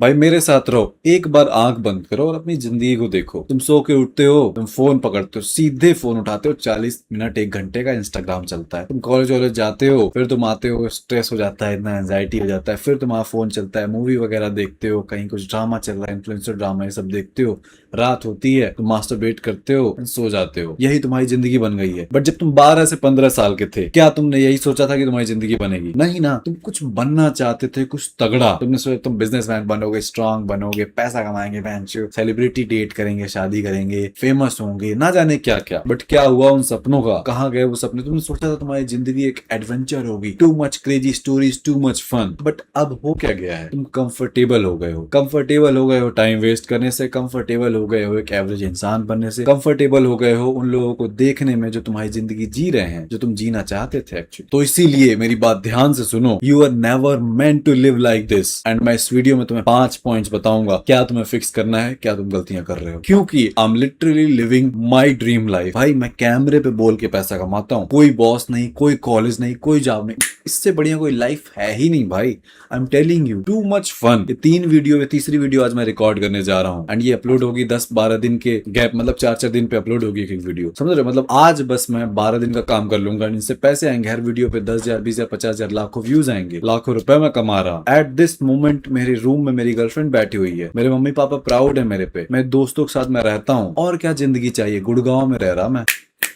भाई मेरे साथ रहो, एक बार आंख बंद करो और अपनी जिंदगी को देखो। तुम सो के उठते हो, तुम फोन पकड़ते हो, सीधे फोन उठाते हो, 40 मिनट 1 घंटे का इंस्टाग्राम चलता है। तुम कॉलेज वॉलेज जाते हो, फिर तुम आते हो, स्ट्रेस हो जाता है, इतना एंजाइटी हो जाता है, फिर तुम्हारा फोन चलता है, मूवी वगैरह देखते हो, कहीं कुछ ड्रामा चल रहा है, इन्फ्लुएंसर ड्रामा, ये सब देखते हो। रात होती है, तुम मास्टरबेट करते हो, सो जाते हो। यही तुम्हारी जिंदगी बन गई है। बट जब तुम 12 से 15 साल के थे, क्या तुमने यही सोचा था कि तुम्हारी जिंदगी बनेगी? नहीं ना, तुम कुछ बनना चाहते थे, कुछ तगड़ा। तुमने सोचा तुम बिजनेसमैन बनोगे, स्ट्रांग बनोगे, पैसा कमाएंगे, सेलिब्रिटी डेट करेंगे, शादी करेंगे, फेमस होंगे, ना जाने क्या क्या। बट क्या हुआ उन सपनों का? कहाँ गए वो सपने? तुमने सोचा था तुम्हारी जिंदगी एक एडवेंचर होगी, too much crazy stories, too much fun. But अब हो क्या गया है? तुम कंफर्टेबल हो गए हो। कंफर्टेबल हो गए हो टाइम वेस्ट करने से, कंफर्टेबल हो गए हो एक एवरेज इंसान बनने से, कंफर्टेबल हो गए हो उन लोगों को देखने में जो तुम्हारी जिंदगी जी रहे हैं, जो तुम जीना चाहते थे एक्चुअली। तो इसीलिए मेरी बात ध्यान से सुनो, you are never meant to live like this. And मैं इस वीडियो में तुम्हें 5 पॉइंट्स बताऊंगा, क्या तुम्हें फिक्स करना है, क्या तुम गलतियां कर रहे हो। क्योंकि I am literally living my dream life. भाई मैं कैमरे पे बोल के पैसा कमाता हूँ, कोई बॉस नहीं, कोई कॉलेज नहीं, कोई जॉब नहीं, इससे बढ़िया कोई लाइफ है ही नहीं भाई। I am telling you, too much fun. ये 3 वीडियो में तीसरी वीडियो आज मैं रिकॉर्ड करने जा रहा हूँ, एंड ये अपलोड होगी 10-12 दिन के गैप, मतलब 4-4 दिन पे अपलोड होगी एक वीडियो, समझ रहे हो? मतलब आज बस मैं 12 दिन का काम कर लूंगा, इनसे पैसे आएंगे। हर वीडियो पे 10,000, 20,000, 50,000, लाखों व्यूज आएंगे, लाखों रुपए मैं कमा रहा हूँ। एट दिस मोमेंट मेरे रूम में मेरी गर्लफ्रेंड बैठी हुई है, मेरे मम्मी पापा प्राउड है मेरे पे, मैं दोस्तों के साथ मैं रहता हूँ। और क्या जिंदगी चाहिए? गुड़गांव में रह रहा मैं,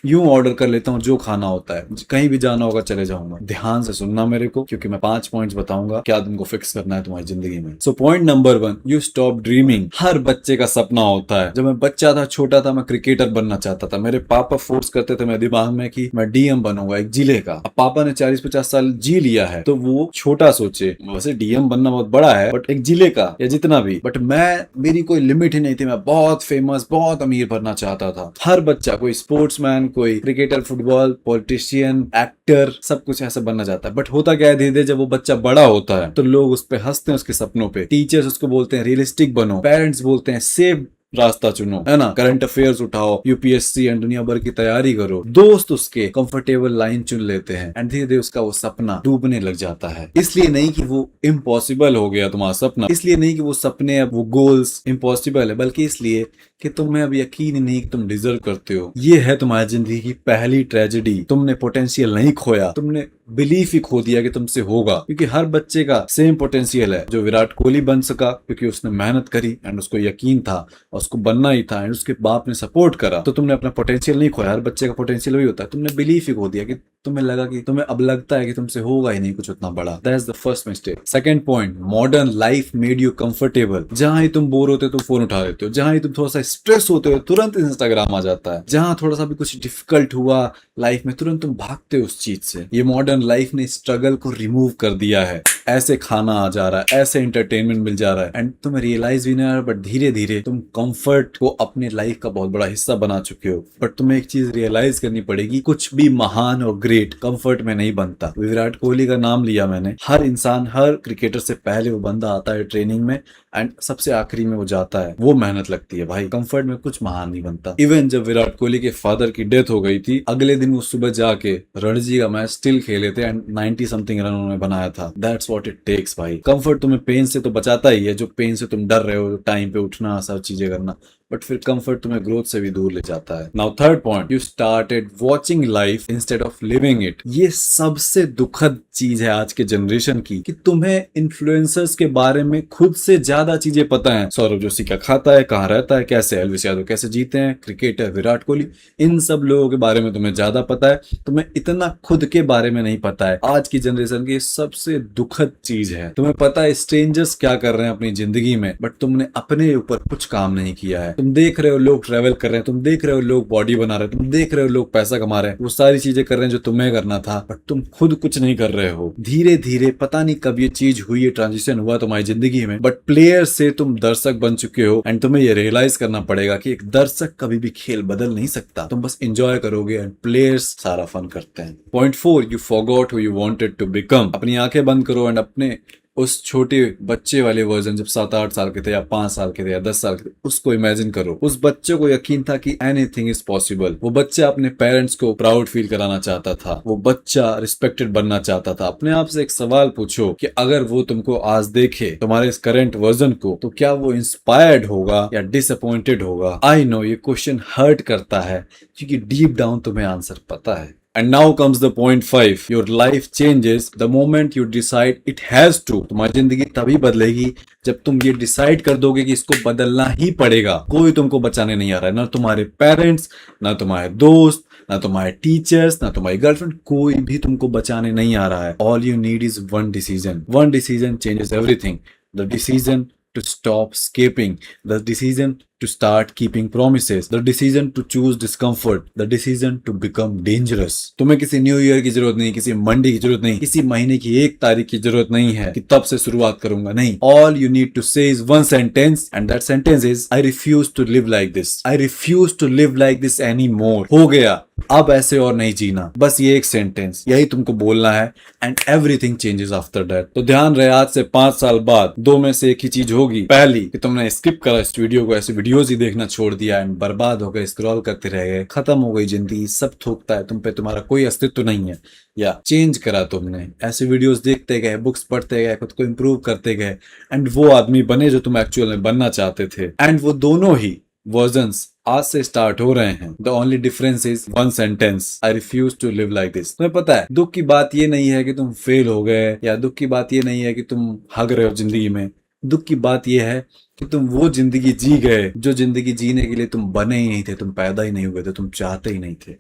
यूं ऑर्डर कर लेता हूँ जो खाना होता है, कहीं भी जाना होगा चले जाऊंगा। ध्यान से सुनना मेरे को, क्योंकि मैं 5 पॉइंट्स बताऊंगा क्या तुमको फिक्स करना है तुम्हारी जिंदगी में। So point number 1, you stop dreaming. हर बच्चे का सपना होता है। जब मैं बच्चा था, छोटा था, मैं क्रिकेटर बनना चाहता था। मेरे पापा फोर्स करते थे मेरे दिमाग में कि मैं डीएम बनूंगा एक जिले का। अब पापा ने 40-50 साल जी लिया है, तो वो छोटा सोचे। वैसे डीएम बनना बहुत बड़ा है, बट एक जिले का या जितना भी। बट मेरी कोई लिमिट ही नहीं थी, मैं बहुत फेमस, बहुत अमीर बनना चाहता था। हर बच्चा, कोई स्पोर्ट्समैन, कोई क्रिकेटर, फुटबॉल, पॉलिटिशियन, एक्टर, सब कुछ ऐसा बनना चाहता है। बट होता क्या है, धीरे धीरे जब वो बच्चा बड़ा होता है तो लोग उस पे हंसते हैं, उसके सपनों पे। टीचर्स उसको बोलते हैं रियलिस्टिक बनो, पेरेंट्स बोलते हैं सेफ रास्ता चुनो, है ना, करंट अफेयर्स उठाओ, यूपीएससी एंड दुनिया भर की तैयारी करो। दोस्त उसके कंफर्टेबल लाइन चुन लेते हैं, एंड धीरे धीरे उसका वो सपना डूबने लग जाता है। इसलिए नहीं कि वो इम्पॉसिबल हो गया तुम्हारा सपना, इसलिए नहीं कि वो सपने, अब वो गोल्स इम्पॉसिबल है, बल्कि इसलिए कि तुम्हें अब यकीन ही नहीं कि तुम डिजर्व करते हो। ये है तुम्हारी जिंदगी की पहली ट्रेजेडी। तुमने पोटेंशियल नहीं खोया, तुमने बिलीफ ही खो दिया कि तुमसे होगा। क्योंकि हर बच्चे का सेम पोटेंशियल है। जो विराट कोहली बन सका क्योंकि उसने मेहनत करी एंड उसको यकीन था और उसको बनना ही था, एंड उसके बाप ने सपोर्ट करा, तो तुमने अपना पोटेंशियल नहीं खोया। हर बच्चे का पोटेंशियल वही होता है, तुमने बिलीफ ही खो दिया कि तुम्हें लगा कि तुम्हें अब लगता है कि तुमसे होगा ही नहीं कुछ उतना बड़ा। That is the first mistake. Second point, modern life made you comfortable. जहां ही तुम बोर होते हो तुम फोन उठा लेते हो, जहां ही तुम थोड़ा सा स्ट्रेस होते हो तुरंत इंस्टाग्राम आ जाता है, जहां थोड़ा सा भी कुछ डिफिकल्ट हुआ लाइफ में तुरंत तुम भागते हो उस चीज से। ये मॉडर्न लाइफ ने स्ट्रगल को रिमूव कर दिया है। ऐसे खाना आ जा रहा है, ऐसे एंटरटेनमेंट मिल जा रहा है, एंड तुम्हें रियलाइज भी नहीं आ रहा, बट धीरे धीरे तुम कंफर्ट को अपने लाइफ का बहुत बड़ा हिस्सा बना चुके हो। बट तुम्हें एक चीज रियलाइज करनी पड़ेगी, कुछ भी महान और ग्रेट कंफर्ट में नहीं बनता। विराट कोहली का नाम लिया मैंने, हर इंसान, हर क्रिकेटर से पहले वो बंदा आता है ट्रेनिंग में, एंड सबसे आखिरी में वो जाता है। वो मेहनत लगती है भाई, कंफर्ट में कुछ महान नहीं बनता। इवन जब विराट कोहली के फादर की डेथ हो गई थी, अगले दिन वो सुबह जाके रणजी का मैच स्टिल खेले थे, एंड 90 समथिंग रन उन्होंने बनाया था। दैट्स व्हाट इट टेक्स भाई। कंफर्ट तुम्हें पेन से तो बचाता ही है, जो पेन से तुम डर रहे हो, टाइम पे उठना, सब चीजें करना, बट फिर कंफर्ट तुम्हें ग्रोथ से भी दूर ले जाता है। Now third point, you started watching life instead of living it. ये सबसे दुखद चीज है आज के जनरेशन की, कि तुम्हें इन्फ्लुएंसर्स के बारे में खुद से ज्यादा चीजें पता है। सौरभ जोशी क्या खाता है, कहाँ रहता है, कैसे एलविस यादव कैसे जीते हैं, क्रिकेटर विराट कोहली, इन सब लोगों के बारे में तुम्हें ज्यादा पता है, तुम्हें इतना खुद के बारे में नहीं पता है। आज की जनरेशन की सबसे दुखद चीज है। तुम्हें पता है स्ट्रेंजर्स क्या कर रहे हैं अपनी जिंदगी में, बट तुमने अपने ऊपर कुछ काम नहीं किया है। तुम देख रहे हो लोग ट्रेवल कर रहे हैं, तुम देख रहे हो लोग बॉडी बना रहे हैं, तुम देख रहे हो लोग पैसा कमा रहे हैं, वो सारी चीजें कर रहे हैं जो तुम्हें करना था, बट तुम खुद कुछ नहीं कर रहे हो। धीरे धीरे पता नहीं कब ये चीज हुई, ये ट्रांजिशन हुआ तुम्हारी जिंदगी में, बट प्लेयर से तुम दर्शक बन चुके हो, एंड तुम्हें ये रियलाइज करना पड़ेगा कि एक दर्शक कभी भी खेल बदल नहीं सकता। तुम बस एंजॉय करोगे, एंड प्लेयर्स सारा फन करते हैं। Point 4, you forgot who you wanted to become. अपनी आंखें बंद करो एंड अपने उस छोटे बच्चे वाले वर्जन जब 7-8 साल के थे या 5 साल के थे या 10 साल के थे, उसको इमेजिन करो। उस बच्चे को यकीन था कि एनीथिंग इज पॉसिबल। वो बच्चा अपने पेरेंट्स को प्राउड फील कराना चाहता था, वो बच्चा रिस्पेक्टेड बनना चाहता था। अपने आप से एक सवाल पूछो कि अगर वो तुमको आज देखे, तुम्हारे इस करंट वर्जन को, तो क्या वो इंस्पायर्ड होगा या डिसअपॉइंटेड होगा? आई नो ये क्वेश्चन हर्ट करता है, क्योंकि डीप डाउन तुम्हें आंसर पता है। And now comes the point 5. Your life changes the moment you decide it has to. तुम्हारी जिंदगी तभी बदलेगी जब तुम ये डिसाइड कर दोगे कि इसको बदलना ही पड़ेगा। कोई तुमको बचाने नहीं आ रहा है, ना तुम्हारे पेरेंट्स, ना तुम्हारे दोस्त, ना तुम्हारे टीचर्स, ना तुम्हारी गर्लफ्रेंड, कोई भी तुमको बचाने नहीं आ रहा है। All you need is one decision. One decision changes everything. The decision to stop escaping, the decision to start keeping promises, the decision to choose discomfort, the decision to become dangerous. तुम्हें किसी new year की जरूरत नहीं, किसी Monday की जरूरत नहीं, किसी महीने की 1 तारीख की जरूरत नहीं है कि तब से शुरुआत करूंगा। नहीं, all you need to say is one sentence, and that sentence is I refuse to live like this. I refuse to live like this anymore. हो गया, अब ऐसे और नहीं जीना। बस ये एक सेंटेंस, यही तुमको बोलना है, and everything changes after that. तो ध्यान रहे, आज से 5 साल बाद 2 में से एक ही चीज होगी। पहली कि तुमने स्किप करा इस वीडियो को, ऐसे वीडियोस ही देखना छोड़ दिया एंड बर्बाद हो गए, स्क्रॉल करते रह गए, खत्म हो गई जिंदगी, सब थूकता है तुम पे, तुम्हारा कोई अस्तित्व नहीं है। या चेंज करा तुमने, ऐसे वीडियोस देखते गए, बुक्स पढ़ते गए, खुद को इंप्रूव करते गए, एंड वो आदमी बने जो तुम एक्चुअल में बनना चाहते थे। एंड वो दोनों ही वर्जन्स आज से स्टार्ट हो रहे हैं। The only difference is one sentence, I refuse to live like this. तुम्हें पता है, दुख की बात ये नहीं है कि तुम फेल हो गए, या दुख की बात ये नहीं है कि तुम हग रहे हो जिंदगी में। दुख की बात यह है कि तुम वो जिंदगी जी गए जो जिंदगी जीने के लिए तुम बने ही नहीं थे, तुम पैदा ही नहीं हुए थे, तुम चाहते ही नहीं थे।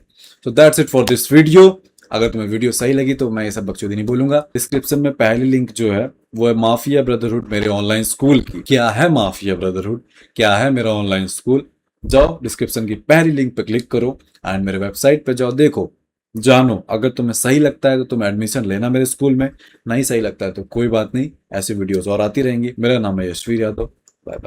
So that's it for this video. अगर तुम्हें वीडियो सही लगी तो मैं ये सब बकचोदी नहीं बोलूंगा। डिस्क्रिप्शन में पहली लिंक जो है वो है माफिया ब्रदरहुड, मेरे ऑनलाइन स्कूल की। क्या है माफिया ब्रदरहुड, क्या है मेरा ऑनलाइन स्कूल? जाओ डिस्क्रिप्शन की पहली लिंक पे क्लिक करो एंड मेरे वेबसाइट पे जाओ, देखो, जानो। अगर तुम्हें सही लगता है तो तुम एडमिशन लेना मेरे स्कूल में, नहीं सही लगता है तो कोई बात नहीं, ऐसे वीडियोस और आती रहेंगी। मेरा नाम है यशवीर यादव। Bye bye.